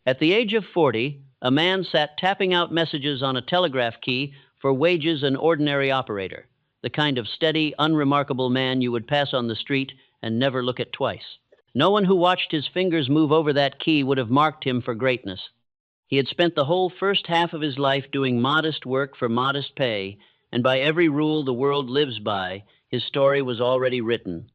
At the age of 40, a man sat tapping out messages on a telegraph key for wages an ordinary operator, the kind of steady, unremarkable man you would pass on the street and never look at twice. No one who watched his fingers move over that key would have marked him for greatness. He had spent the whole first half of his life doing modest work for modest pay, and by every rule the world lives by, his story was already written.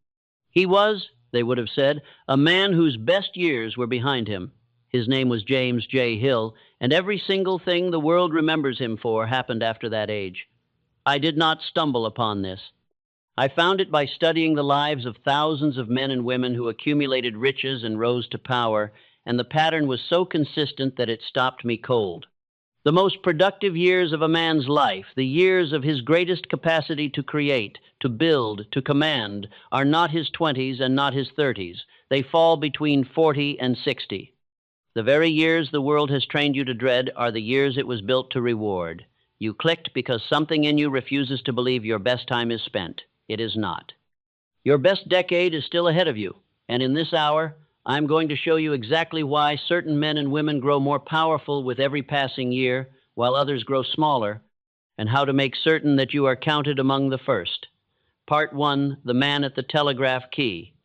He was, they would have said, a man whose best years were behind him. His name was James J. Hill, and every single thing the world remembers him for happened after that age. I did not stumble upon this. I found it by studying the lives of thousands of men and women who accumulated riches and rose to power, and the pattern was so consistent that it stopped me cold. The most productive years of a man's life, the years of his greatest capacity to create, to build, to command, are not his 20s and not his 30s. They fall between 40 and 60. The very years the world has trained you to dread are the years it was built to reward. You clicked because something in you refuses to believe your best time is spent. It is not. Your best decade is still ahead of you, and in this hour, I'm going to show you exactly why certain men and women grow more powerful with every passing year, while others grow smaller, and how to make certain that you are counted among the first. Part 1, The Man at the Telegraph Key.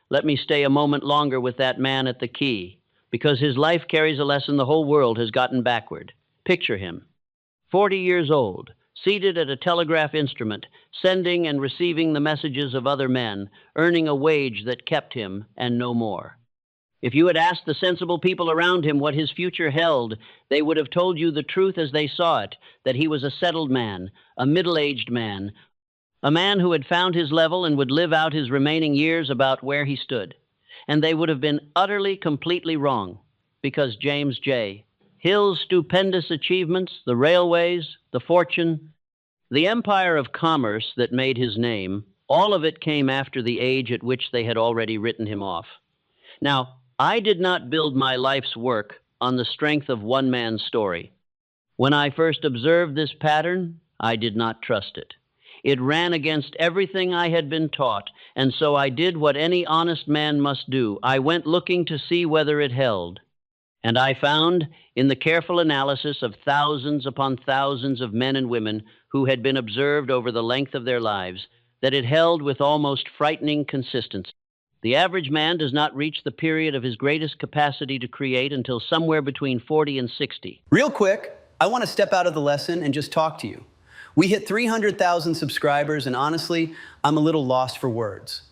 Let me stay a moment longer with that man at the key, because his life carries a lesson the whole world has gotten backward. Picture him, 40 years old, seated at a telegraph instrument, sending and receiving the messages of other men, earning a wage that kept him and no more. If you had asked the sensible people around him what his future held, they would have told you the truth as they saw it, that he was a settled man, a middle-aged man, a man who had found his level and would live out his remaining years about where he stood. And they would have been utterly, completely wrong, because James J. Hill's stupendous achievements, the railways, the fortune, the empire of commerce that made his name, all of it came after the age at which they had already written him off. Now, I did not build my life's work on the strength of one man's story. When I first observed this pattern, I did not trust it. It ran against everything I had been taught, and so I did what any honest man must do. I went looking to see whether it held. And I found, in the careful analysis of thousands upon thousands of men and women who had been observed over the length of their lives, that it held with almost frightening consistency. The average man does not reach the period of his greatest capacity to create until somewhere between 40 and 60. Real quick, I want to step out of the lesson and just talk to you. We hit 300,000 subscribers, and honestly, I'm a little lost for words.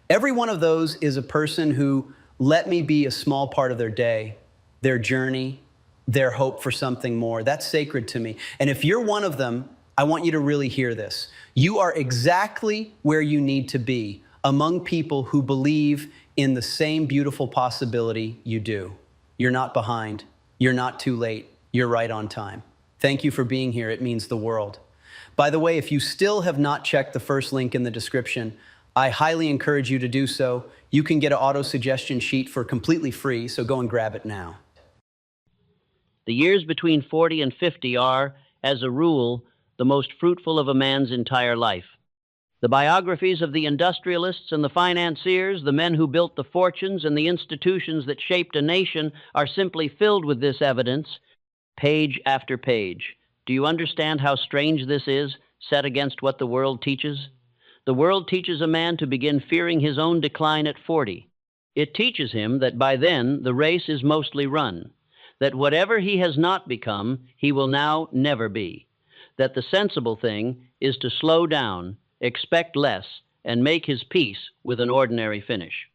Every one of those is a person who let me be a small part of their day, their journey, their hope for something more. That's sacred to me. And if you're one of them, I want you to really hear this. You are exactly where you need to be among people who believe in the same beautiful possibility you do. You're not behind. You're not too late. You're right on time. Thank you for being here. It means the world. By the way, if you still have not checked the first link in the description, I highly encourage you to do so. You can get an auto-suggestion sheet for completely free, so go and grab it now. The years between 40 and 50 are, as a rule, the most fruitful of a man's entire life. The biographies of the industrialists and the financiers, the men who built the fortunes and the institutions that shaped a nation, are simply filled with this evidence, page after page. Do you understand how strange this is, set against what the world teaches? The world teaches a man to begin fearing his own decline at 40. It teaches him that by then the race is mostly run, that whatever he has not become, he will now never be, that the sensible thing is to slow down, expect less, and make his peace with an ordinary finish.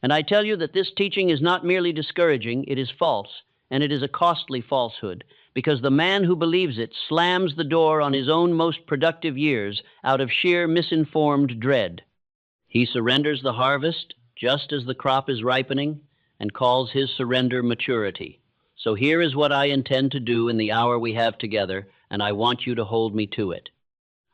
And I tell you that this teaching is not merely discouraging, it is false, and it is a costly falsehood, because the man who believes it slams the door on his own most productive years out of sheer misinformed dread. He surrenders the harvest just as the crop is ripening and calls his surrender maturity. So here is what I intend to do in the hour we have together, and I want you to hold me to it.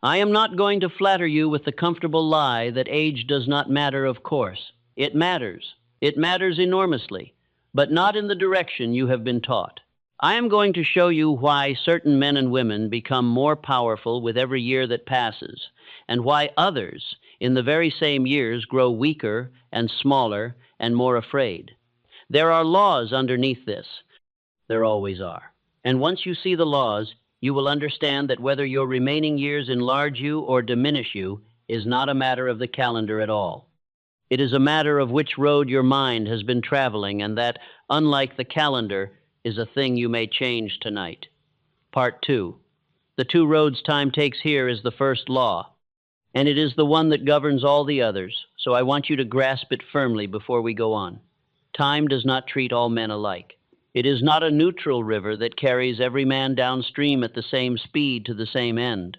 I am not going to flatter you with the comfortable lie that age does not matter, of course. It matters. It matters enormously, but not in the direction you have been taught. I am going to show you why certain men and women become more powerful with every year that passes, and why others, in the very same years, grow weaker and smaller and more afraid. There are laws underneath this. There always are. And once you see the laws, you will understand that whether your remaining years enlarge you or diminish you is not a matter of the calendar at all. It is a matter of which road your mind has been traveling, and that, unlike the calendar, is a thing you may change tonight. Part 2. The two roads time takes here is the first law, and it is the one that governs all the others, so I want you to grasp it firmly before we go on. Time does not treat all men alike. It is not a neutral river that carries every man downstream at the same speed to the same end.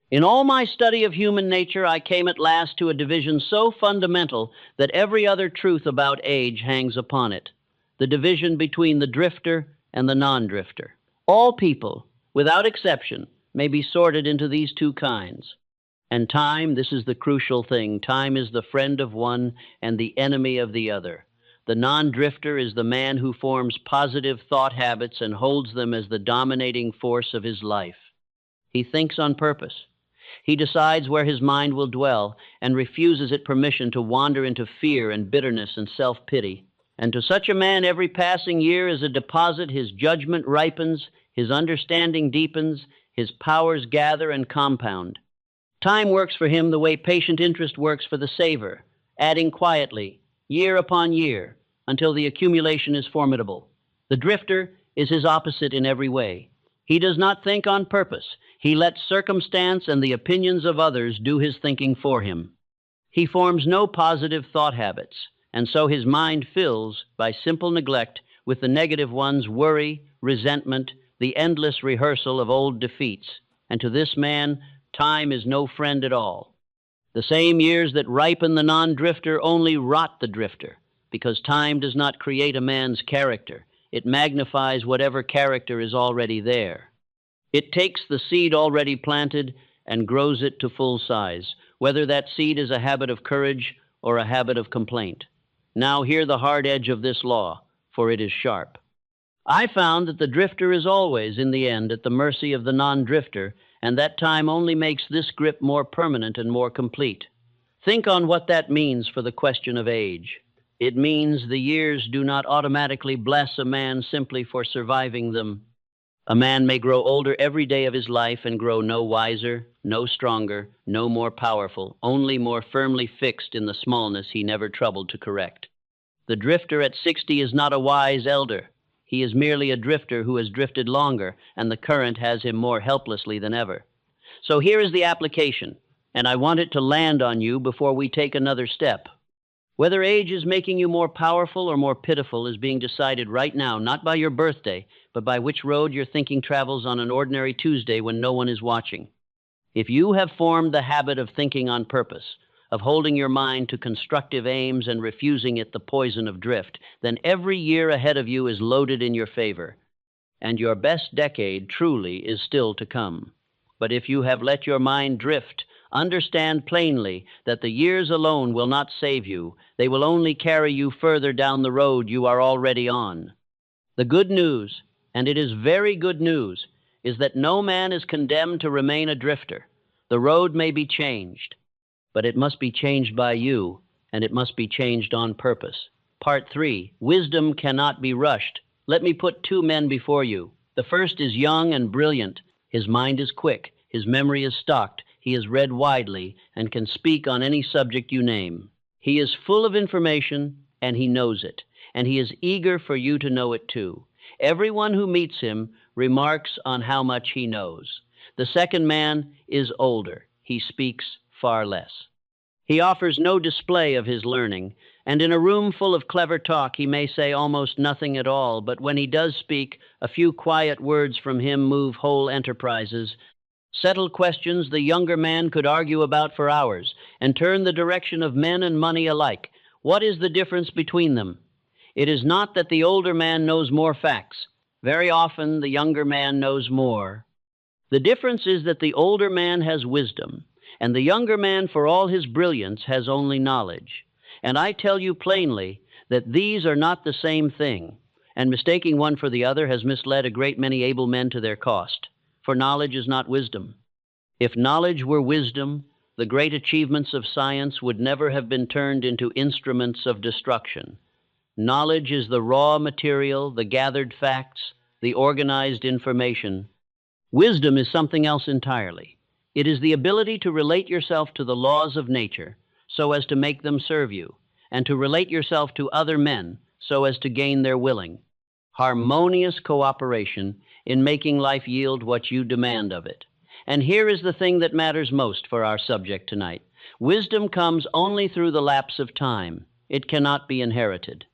In all my study of human nature, I came at last to a division so fundamental that every other truth about age hangs upon it: the division between the drifter and the non-drifter. All people, without exception, may be sorted into these two kinds. And time, this is the crucial thing, time is the friend of one and the enemy of the other. The non-drifter is the man who forms positive thought habits and holds them as the dominating force of his life. He thinks on purpose. He decides where his mind will dwell and refuses it permission to wander into fear and bitterness and self-pity. And to such a man, every passing year is a deposit. His judgment ripens, his understanding deepens, his powers gather and compound. Time works for him the way patient interest works for the saver, adding quietly, year upon year, until the accumulation is formidable. The drifter is his opposite in every way. He does not think on purpose. He lets circumstance and the opinions of others do his thinking for him. He forms no positive thought habits, and so his mind fills, by simple neglect, with the negative ones: worry, resentment, the endless rehearsal of old defeats. And to this man, time is no friend at all. The same years that ripen the non-drifter only rot the drifter, because time does not create a man's character. It magnifies whatever character is already there. It takes the seed already planted and grows it to full size, whether that seed is a habit of courage or a habit of complaint. Now hear the hard edge of this law, for it is sharp. I found that the drifter is always, in the end, at the mercy of the non-drifter, and that time only makes this grip more permanent and more complete. Think on what that means for the question of age. It means the years do not automatically bless a man simply for surviving them. A man may grow older every day of his life and grow no wiser, no stronger, no more powerful, only more firmly fixed in the smallness he never troubled to correct. The drifter at 60 is not a wise elder. He is merely a drifter who has drifted longer, and the current has him more helplessly than ever. So here is the application, and I want it to land on you before we take another step. Whether age is making you more powerful or more pitiful is being decided right now, not by your birthday, but by which road your thinking travels on an ordinary Tuesday when no one is watching. If you have formed the habit of thinking on purpose, of holding your mind to constructive aims and refusing it the poison of drift, then every year ahead of you is loaded in your favor, and your best decade truly is still to come. But if you have let your mind drift, understand plainly that the years alone will not save you. They will only carry you further down the road you are already on. The good news, and it is very good news, is that no man is condemned to remain a drifter. The road may be changed, but it must be changed by you, and it must be changed on purpose. Part 3, wisdom cannot be rushed. Let me put two men before you. The first is young and brilliant. His mind is quick. His memory is stocked. He has read widely and can speak on any subject you name. He is full of information, and he knows it, and he is eager for you to know it too. Everyone who meets him remarks on how much he knows. The second man is older. He speaks far less. He offers no display of his learning, and in a room full of clever talk he may say almost nothing at all, but when he does speak, a few quiet words from him move whole enterprises. Settle questions the younger man could argue about for hours, and turn the direction of men and money alike. What is the difference between them? It is not that the older man knows more facts. Very often the younger man knows more. The difference is that the older man has wisdom, and the younger man, for all his brilliance, has only knowledge. And I tell you plainly that these are not the same thing, and mistaking one for the other has misled a great many able men to their cost. For knowledge is not wisdom. If knowledge were wisdom, the great achievements of science would never have been turned into instruments of destruction. Knowledge is the raw material, the gathered facts, the organized information. Wisdom is something else entirely. It is the ability to relate yourself to the laws of nature so as to make them serve you, and to relate yourself to other men so as to gain their willing. Harmonious cooperation in making life yield what you demand of it. And here is the thing that matters most for our subject tonight. Wisdom comes only through the lapse of time. It cannot be inherited.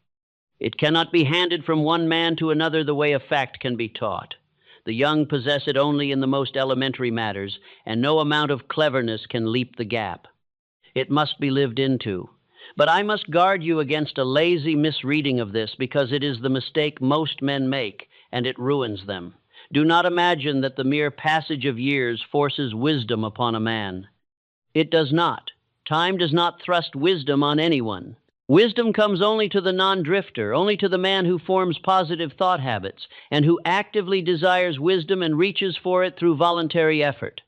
It cannot be handed from one man to another the way a fact can be taught. The young possess it only in the most elementary matters, and no amount of cleverness can leap the gap. It must be lived into. But I must guard you against a lazy misreading of this, because it is the mistake most men make, and it ruins them. Do not imagine that the mere passage of years forces wisdom upon a man. It does not. Time does not thrust wisdom on anyone. Wisdom comes only to the non-drifter, only to the man who forms positive thought habits, and who actively desires wisdom and reaches for it through voluntary effort.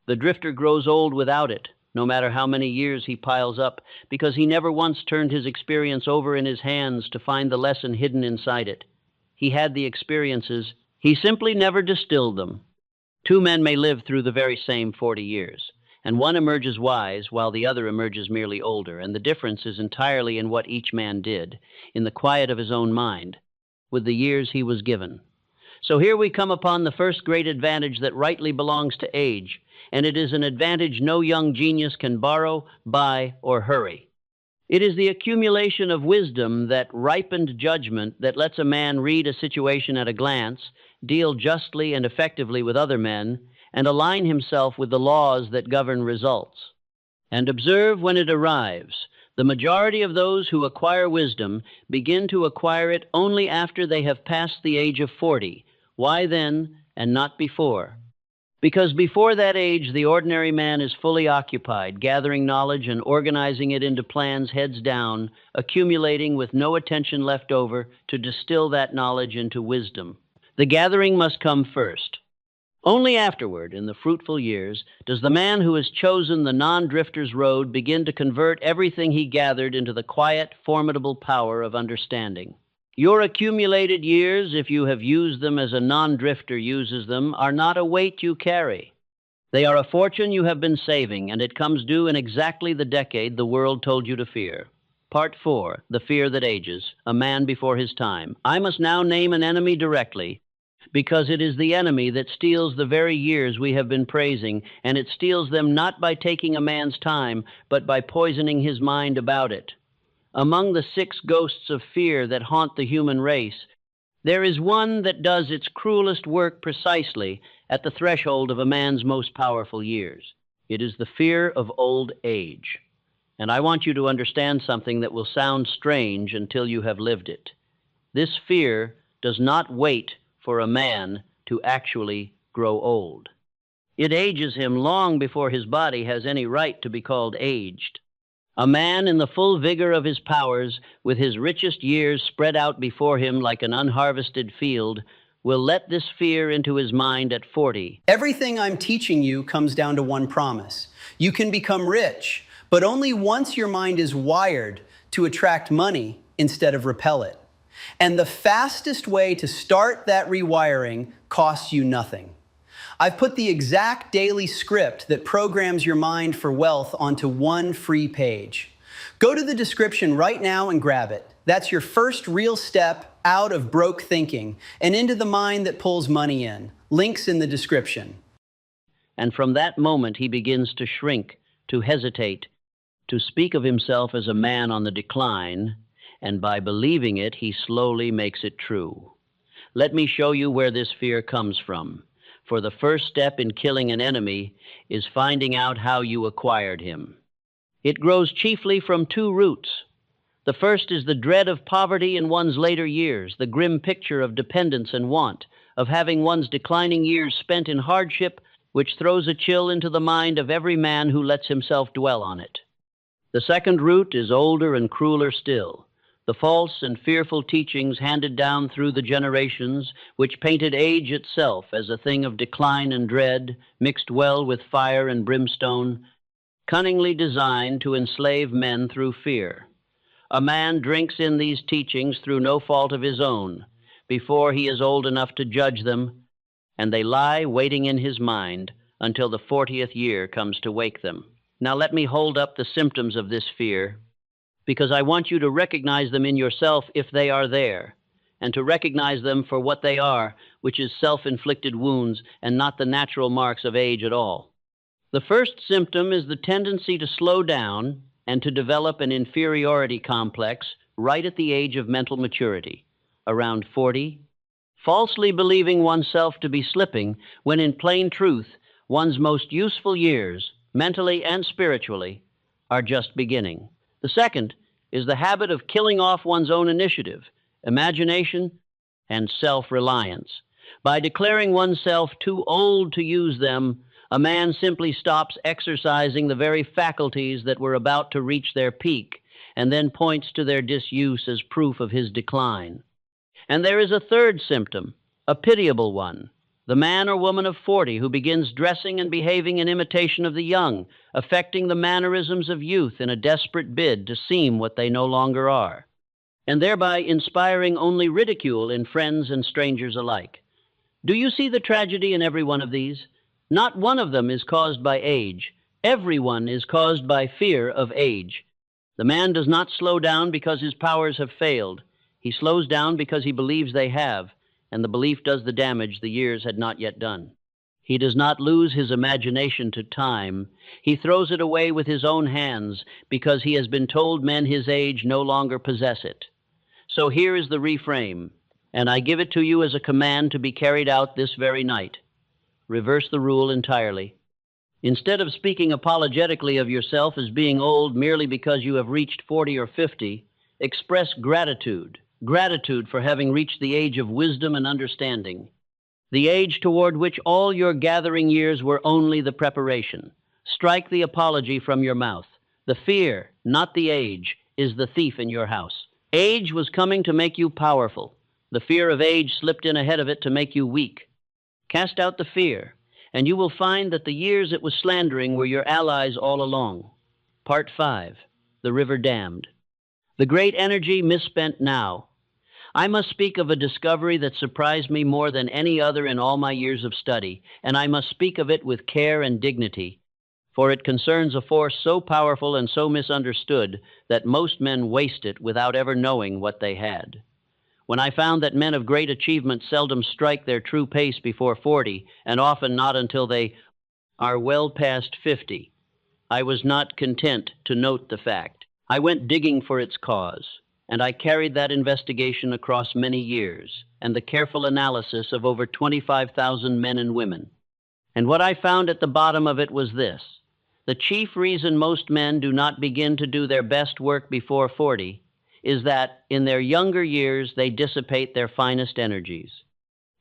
The drifter grows old without it, no matter how many years he piles up, because he never once turned his experience over in his hands to find the lesson hidden inside it. He had the experiences, he simply never distilled them. Two men may live through the very same 40 years. And one emerges wise while the other emerges merely older, and the difference is entirely in what each man did, in the quiet of his own mind, with the years he was given. So here we come upon the first great advantage that rightly belongs to age, and it is an advantage no young genius can borrow, buy, or hurry. It is the accumulation of wisdom, that ripened judgment that lets a man read a situation at a glance, deal justly and effectively with other men, and align himself with the laws that govern results. And observe when it arrives. The majority of those who acquire wisdom begin to acquire it only after they have passed the age of 40. Why then, and not before? Because before that age, the ordinary man is fully occupied, gathering knowledge and organizing it into plans heads down, accumulating with no attention left over to distill that knowledge into wisdom. The gathering must come first. Only afterward, in the fruitful years, does the man who has chosen the non-drifter's road begin to convert everything he gathered into the quiet, formidable power of understanding. Your accumulated years, if you have used them as a non-drifter uses them, are not a weight you carry. They are a fortune you have been saving, and it comes due in exactly the decade the world told you to fear. Part 4, The Fear That Ages, a Man Before His Time. I must now name an enemy directly, because it is the enemy that steals the very years we have been praising, and it steals them not by taking a man's time, but by poisoning his mind about it. Among the 6 ghosts of fear that haunt the human race, there is one that does its cruelest work precisely at the threshold of a man's most powerful years. It is the fear of old age. And I want you to understand something that will sound strange until you have lived it. This fear does not wait for a man to actually grow old. It ages him long before his body has any right to be called aged. A man in the full vigor of his powers, with his richest years spread out before him like an unharvested field, will let this fear into his mind at 40. Everything I'm teaching you comes down to one promise. You can become rich, but only once your mind is wired to attract money instead of repel it. And the fastest way to start that rewiring costs you nothing. I've put the exact daily script that programs your mind for wealth onto one free page. Go to the description right now and grab it. That's your first real step out of broke thinking and into the mind that pulls money in. Links in the description. And from that moment he begins to shrink, to hesitate, to speak of himself as a man on the decline, and by believing it, he slowly makes it true. Let me show you where this fear comes from. For the first step in killing an enemy is finding out how you acquired him. It grows chiefly from 2 roots. The first is the dread of poverty in one's later years, the grim picture of dependence and want, of having one's declining years spent in hardship, which throws a chill into the mind of every man who lets himself dwell on it. The second root is older and crueler still. The false and fearful teachings handed down through the generations, which painted age itself as a thing of decline and dread, mixed well with fire and brimstone, cunningly designed to enslave men through fear. A man drinks in these teachings through no fault of his own, before he is old enough to judge them, and they lie waiting in his mind until the 40th year comes to wake them. Now let me hold up the symptoms of this fear, because I want you to recognize them in yourself if they are there, and to recognize them for what they are, which is self-inflicted wounds and not the natural marks of age at all. The first symptom is the tendency to slow down and to develop an inferiority complex right at the age of mental maturity, around 40, falsely believing oneself to be slipping when in plain truth one's most useful years, mentally and spiritually, are just beginning. The second is the habit of killing off one's own initiative, imagination, and self-reliance. By declaring oneself too old to use them, a man simply stops exercising the very faculties that were about to reach their peak, and then points to their disuse as proof of his decline. And there is a third symptom, a pitiable one, the man or woman of 40 who begins dressing and behaving in imitation of the young, affecting the mannerisms of youth in a desperate bid to seem what they no longer are, and thereby inspiring only ridicule in friends and strangers alike. Do you see the tragedy in every one of these? Not one of them is caused by age. Every one is caused by fear of age. The man does not slow down because his powers have failed. He slows down because he believes they have, and the belief does the damage the years had not yet done. He does not lose his imagination to time. He throws it away with his own hands because he has been told men his age no longer possess it. So here is the reframe, and I give it to you as a command to be carried out this very night. Reverse the rule entirely. Instead of speaking apologetically of yourself as being old merely because you have reached 40 or 50, express gratitude for having reached the age of wisdom and understanding, the age toward which all your gathering years were only the preparation. Strike the apology from your mouth. The fear, not the age, is the thief in your house. Age was coming to make you powerful. The fear of age slipped in ahead of it to make you weak. Cast out the fear, and you will find that the years it was slandering were your allies all along. Part 5, The River Dammed. The great energy misspent now. I must speak of a discovery that surprised me more than any other in all my years of study, and I must speak of it with care and dignity, for it concerns a force so powerful and so misunderstood that most men waste it without ever knowing what they had. When I found that men of great achievement seldom strike their true pace before 40, and often not until they are well past 50, I was not content to note the fact. I went digging for its cause, and I carried that investigation across many years, and the careful analysis of over 25,000 men and women. And what I found at the bottom of it was this: the chief reason most men do not begin to do their best work before 40 is that in their younger years they dissipate their finest energies.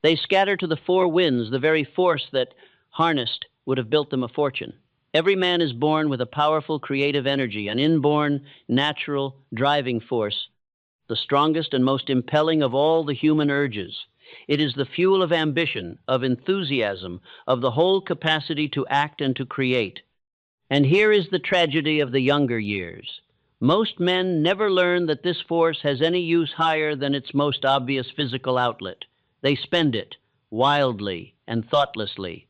They scatter to the four winds the very force that, harnessed, would have built them a fortune. Every man is born with a powerful creative energy, an inborn, natural, driving force, the strongest and most impelling of all the human urges. It is the fuel of ambition, of enthusiasm, of the whole capacity to act and to create. And here is the tragedy of the younger years. Most men never learn that this force has any use higher than its most obvious physical outlet. They spend it wildly and thoughtlessly,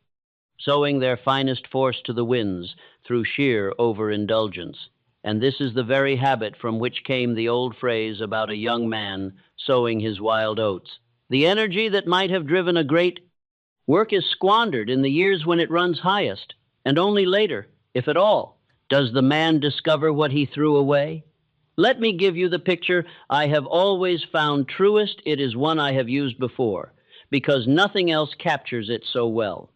sowing their finest force to the winds through sheer overindulgence. And this is the very habit from which came the old phrase about a young man sowing his wild oats. The energy that might have driven a great work is squandered in the years when it runs highest, and only later, if at all, does the man discover what he threw away. Let me give you the picture I have always found truest. It is one I have used before, because nothing else captures it so well.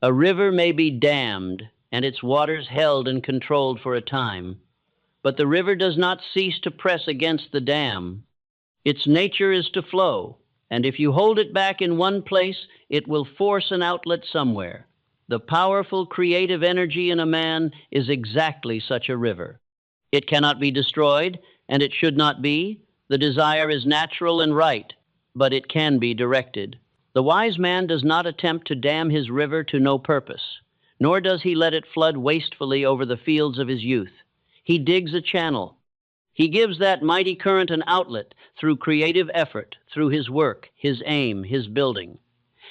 A river may be dammed and its waters held and controlled for a time, but the river does not cease to press against the dam. Its nature is to flow, and if you hold it back in one place, it will force an outlet somewhere. The powerful creative energy in a man is exactly such a river. It cannot be destroyed, and it should not be. The desire is natural and right, but it can be directed. The wise man does not attempt to dam his river to no purpose, nor does he let it flood wastefully over the fields of his youth. He digs a channel. He gives that mighty current an outlet through creative effort, through his work, his aim, his building.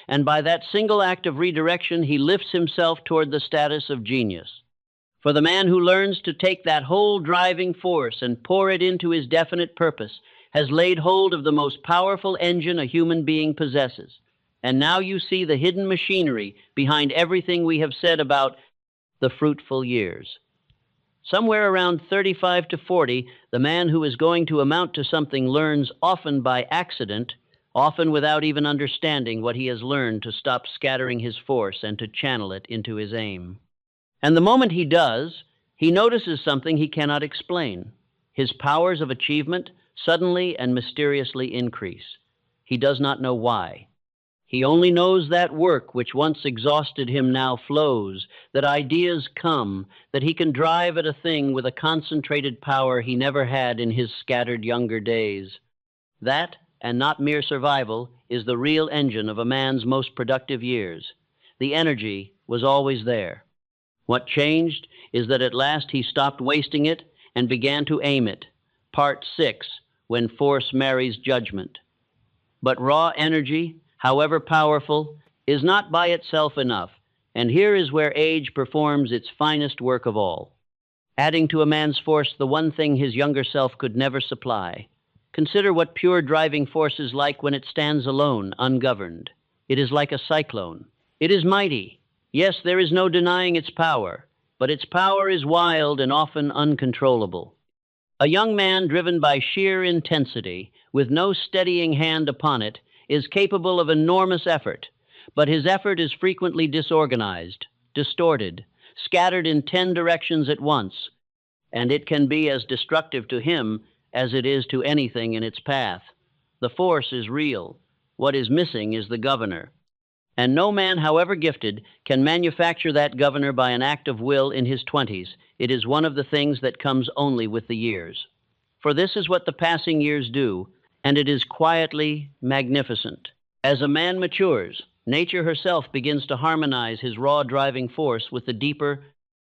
And by that single act of redirection, he lifts himself toward the status of genius. For the man who learns to take that whole driving force and pour it into his definite purpose has laid hold of the most powerful engine a human being possesses. And now you see the hidden machinery behind everything we have said about the fruitful years. Somewhere around 35 to 40, the man who is going to amount to something learns often by accident, often without even understanding what he has learned, to stop scattering his force and to channel it into his aim. And the moment he does, he notices something he cannot explain. His powers of achievement suddenly and mysteriously increase. He does not know why. He only knows that work which once exhausted him now flows, that ideas come, that he can drive at a thing with a concentrated power he never had in his scattered younger days. That, and not mere survival, is the real engine of a man's most productive years. The energy was always there. What changed is that at last he stopped wasting it and began to aim it. Part 6, when force marries judgment. But raw energy, however powerful, is not by itself enough, and here is where age performs its finest work of all, adding to a man's force the one thing his younger self could never supply. Consider what pure driving force is like when it stands alone, ungoverned. It is like a cyclone. It is mighty. Yes, there is no denying its power, but its power is wild and often uncontrollable. A young man driven by sheer intensity, with no steadying hand upon it, is capable of enormous effort, but his effort is frequently disorganized, distorted, scattered in 10 directions at once, and it can be as destructive to him as it is to anything in its path. The force is real. What is missing is the governor. And no man, however gifted, can manufacture that governor by an act of will in his 20s. It is one of the things that comes only with the years. For this is what the passing years do, and it is quietly magnificent. As a man matures, nature herself begins to harmonize his raw driving force with the deeper,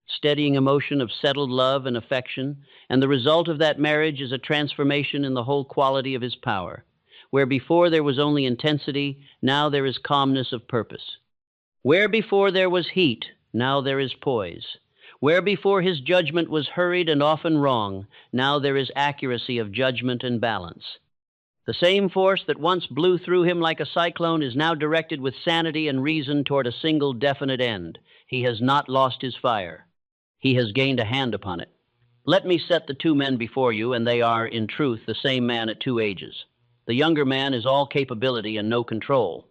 steadying emotion of settled love and affection, and the result of that marriage is a transformation in the whole quality of his power. Where before there was only intensity, now there is calmness of purpose. Where before there was heat, now there is poise. Where before his judgment was hurried and often wrong, now there is accuracy of judgment and balance. The same force that once blew through him like a cyclone is now directed with sanity and reason toward a single definite end. He has not lost his fire. He has gained a hand upon it. Let me set the two men before you, and they are, in truth, the same man at two ages. The younger man is all capability and no control.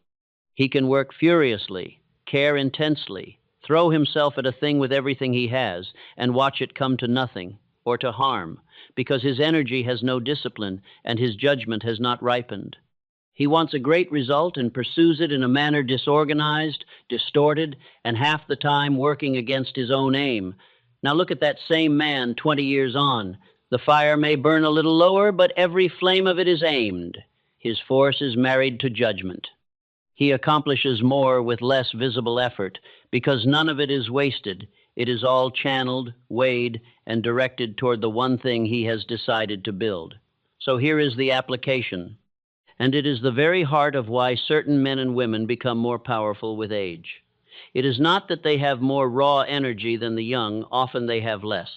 He can work furiously, care intensely, throw himself at a thing with everything he has, and watch it come to nothing or to harm, because his energy has no discipline and his judgment has not ripened. He wants a great result and pursues it in a manner disorganized, distorted, and half the time working against his own aim. Now look at that same man 20 years on. The fire may burn a little lower, but every flame of it is aimed. His force is married to judgment. He accomplishes more with less visible effort, because none of it is wasted. It is all channeled, weighed, and directed toward the one thing he has decided to build. So here is the application. And it is the very heart of why certain men and women become more powerful with age. It is not that they have more raw energy than the young, often they have less.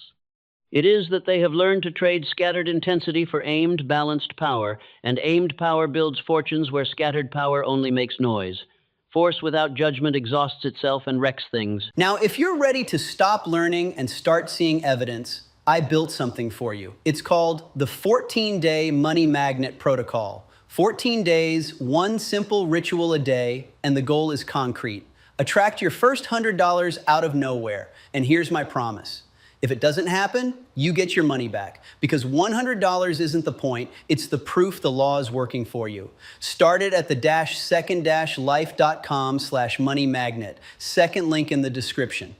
It is that they have learned to trade scattered intensity for aimed, balanced power, and aimed power builds fortunes where scattered power only makes noise. Force without judgment exhausts itself and wrecks things. Now, if you're ready to stop learning and start seeing evidence, I built something for you. It's called the 14-Day Money Magnet Protocol. 14 days, one simple ritual a day, and the goal is concrete. Attract your first $100 out of nowhere. And here's my promise. If it doesn't happen, you get your money back, because $100 isn't the point, it's the proof the law is working for you. Start it at the second-life.com/moneymagnet. Second link in the description.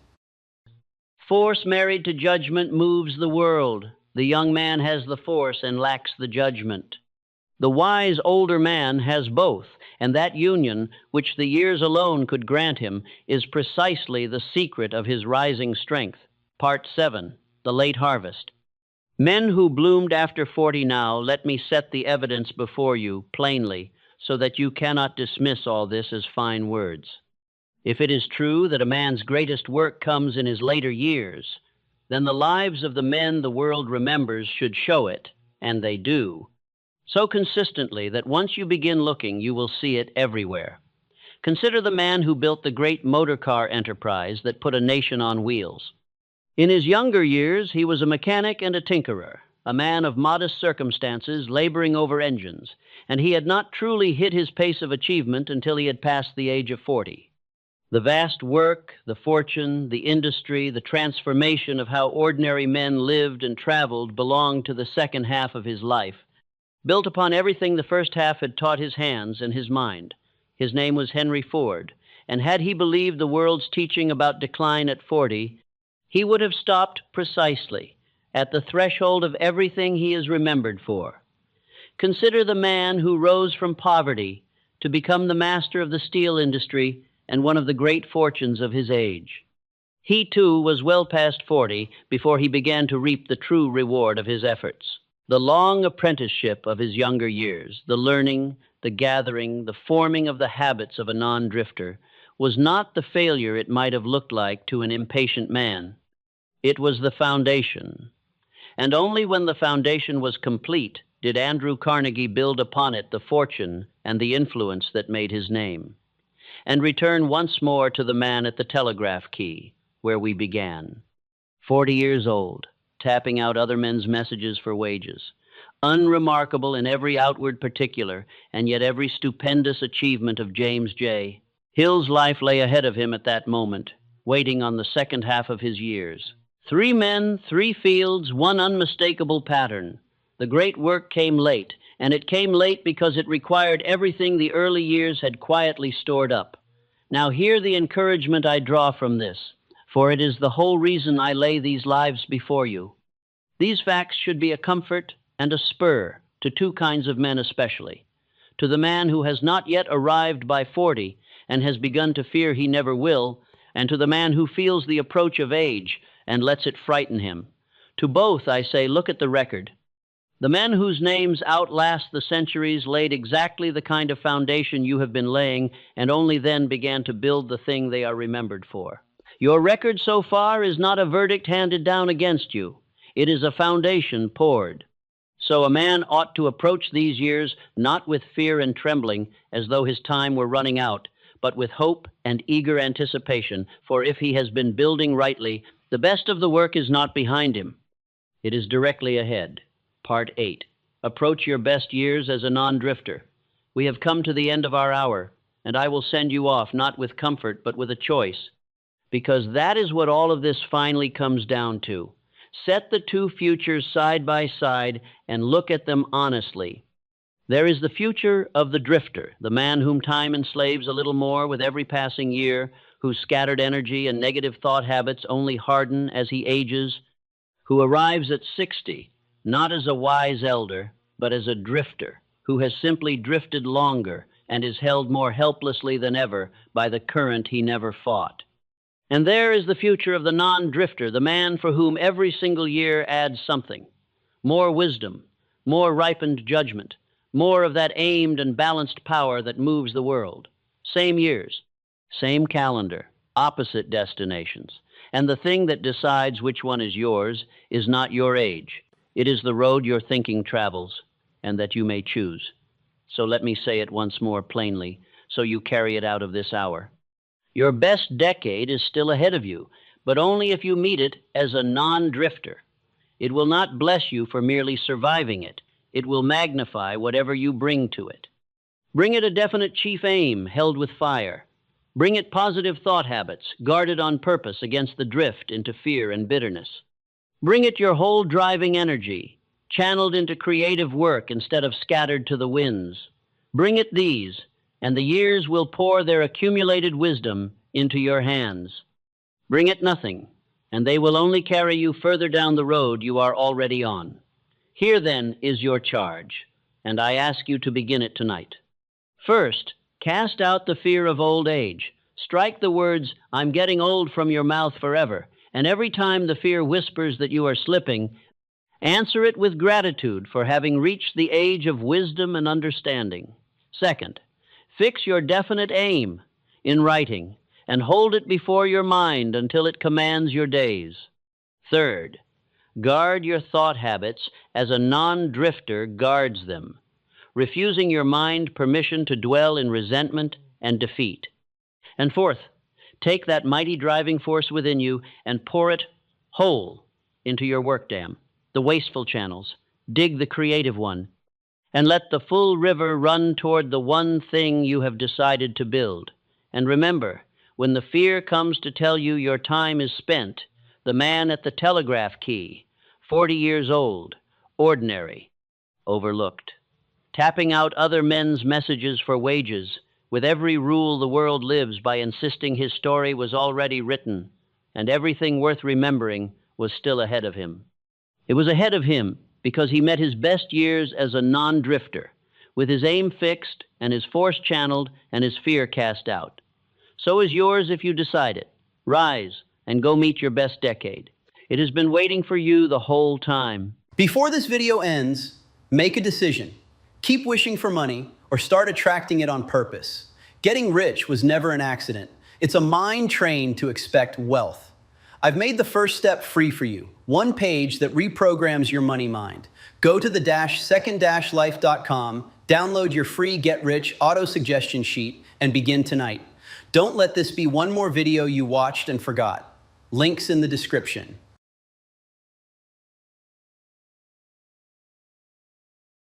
Force married to judgment moves the world. The young man has the force and lacks the judgment. The wise older man has both, and that union, which the years alone could grant him, is precisely the secret of his rising strength. Part 7, The Late Harvest. Men who bloomed after 40 now, let me set the evidence before you plainly, so that you cannot dismiss all this as fine words. If it is true that a man's greatest work comes in his later years, then the lives of the men the world remembers should show it, and they do, so consistently that once you begin looking, you will see it everywhere. Consider the man who built the great motor car enterprise that put a nation on wheels. In his younger years, he was a mechanic and a tinkerer, a man of modest circumstances laboring over engines, and he had not truly hit his pace of achievement until he had passed the age of 40. The vast work, the fortune, the industry, the transformation of how ordinary men lived and traveled belonged to the second half of his life, built upon everything the first half had taught his hands and his mind. His name was Henry Ford, and had he believed the world's teaching about decline at 40, he would have stopped precisely at the threshold of everything he is remembered for. Consider the man who rose from poverty to become the master of the steel industry and one of the great fortunes of his age. He, too, was well past 40 before he began to reap the true reward of his efforts. The long apprenticeship of his younger years, the learning, the gathering, the forming of the habits of a non-drifter, was not the failure it might have looked like to an impatient man. It was the foundation. And only when the foundation was complete did Andrew Carnegie build upon it the fortune and the influence that made his name. And return once more to the man at the telegraph key, where we began. 40 years old, tapping out other men's messages for wages. Unremarkable in every outward particular, and yet every stupendous achievement of James J. Hill's life lay ahead of him at that moment, waiting on the second half of his years. 3 men, 3 fields, 1 unmistakable pattern. The great work came late, and it came late because it required everything the early years had quietly stored up. Now hear the encouragement I draw from this, for it is the whole reason I lay these lives before you. These facts should be a comfort and a spur to 2 kinds of men especially. To the man who has not yet arrived by 40 and has begun to fear he never will, and to the man who feels the approach of age and lets it frighten him. To both I say, look at the record. The men whose names outlast the centuries laid exactly the kind of foundation you have been laying, and only then began to build the thing they are remembered for. Your record so far is not a verdict handed down against you. It is a foundation poured. So a man ought to approach these years not with fear and trembling as though his time were running out, but with hope and eager anticipation, for if he has been building rightly, the best of the work is not behind him. It is directly ahead. Part 8. Approach your best years as a non-drifter. We have come to the end of our hour, and I will send you off not with comfort but with a choice, because that is what all of this finally comes down to. Set the 2 futures side by side and look at them honestly. There is the future of the drifter, the man whom time enslaves a little more with every passing year, whose scattered energy and negative thought habits only harden as he ages, who arrives at 60, not as a wise elder, but as a drifter, who has simply drifted longer and is held more helplessly than ever by the current he never fought. And there is the future of the non-drifter, the man for whom every single year adds something. More wisdom, more ripened judgment, more of that aimed and balanced power that moves the world. Same years, same calendar, opposite destinations. And the thing that decides which one is yours is not your age. It is the road your thinking travels, and that you may choose. So let me say it once more plainly, so you carry it out of this hour. Your best decade is still ahead of you, but only if you meet it as a non-drifter. It will not bless you for merely surviving it. It will magnify whatever you bring to it. Bring it a definite chief aim held with fire. Bring it positive thought habits, guarded on purpose against the drift into fear and bitterness. Bring it your whole driving energy, channeled into creative work instead of scattered to the winds. Bring it these, and the years will pour their accumulated wisdom into your hands. Bring it nothing, and they will only carry you further down the road you are already on. Here, then, is your charge, and I ask you to begin it tonight. First, cast out the fear of old age. Strike the words, "I'm getting old," from your mouth forever. And every time the fear whispers that you are slipping, Answer it with gratitude for having reached the age of wisdom and understanding. Second, fix your definite aim in writing and hold it before your mind until it commands your days. Third, guard your thought habits as a non-drifter guards them, refusing your mind permission to dwell in resentment and defeat. And fourth, take that mighty driving force within you and pour it whole into your work dam, the wasteful channels. Dig the creative one, and let the full river run toward the one thing you have decided to build. And remember, when the fear comes to tell you your time is spent, the man at the telegraph key, 40 years old, ordinary, overlooked, tapping out other men's messages for wages, with every rule the world lives by insisting his story was already written, and everything worth remembering was still ahead of him. It was ahead of him because he met his best years as a non-drifter, with his aim fixed and his force channeled and his fear cast out. So is yours if you decide it. Rise and go meet your best decade. It has been waiting for you the whole time. Before this video ends, make a decision. Keep wishing for money or start attracting it on purpose. Getting rich was never an accident. It's a mind trained to expect wealth. I've made the first step free for you. One page that reprograms your money mind. Go to the second-life.com, download your free Get Rich auto suggestion sheet, and begin tonight. Don't let this be one more video you watched and forgot. Links in the description.